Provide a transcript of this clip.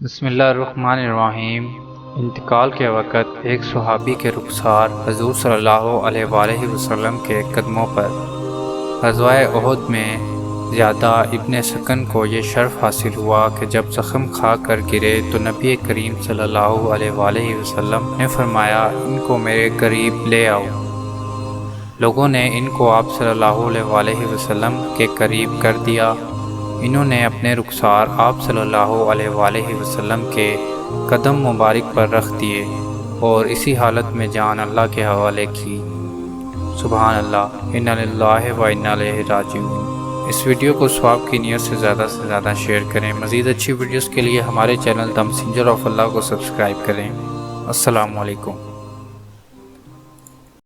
बिस्मिल्लाहिर्रहमानिर्रहीम। इंतकाल के वक़्त एक सहाबी के रुखसार हजूर सल्लल्लाहु अलैहि वसल्लम के कदमों पर ग़ज़वा उहद में ज़्यादा इब्ने सकन को ये शर्फ हासिल हुआ कि जब ज़ख्म खा कर गिरे तो नबी करीम सल्लल्लाहु अलैहि वसल्लम ने फरमाया, इनको मेरे करीब ले आओ। लोगों ने इनको आप सल्लल्लाहु अलैहि वसल्लम के करीब कर दिया। इन्होंने अपने रुखसार आप सल्लल्लाहु अलैहि वसल्लम के कदम मुबारक पर रख दिए और इसी हालत में जान अल्लाह के हवाले की। सुभान अल्लाह, इन्ना लिल्लाहि व इन्ना इलैहि राजिऊन। इस वीडियो को सवाब की नियत से ज़्यादा शेयर करें। मज़ीद अच्छी वीडियोस के लिए हमारे चैनल द मैसेंजर ऑफ अल्लाह को सब्सक्राइब करें। अस्सलामु अलैकुम।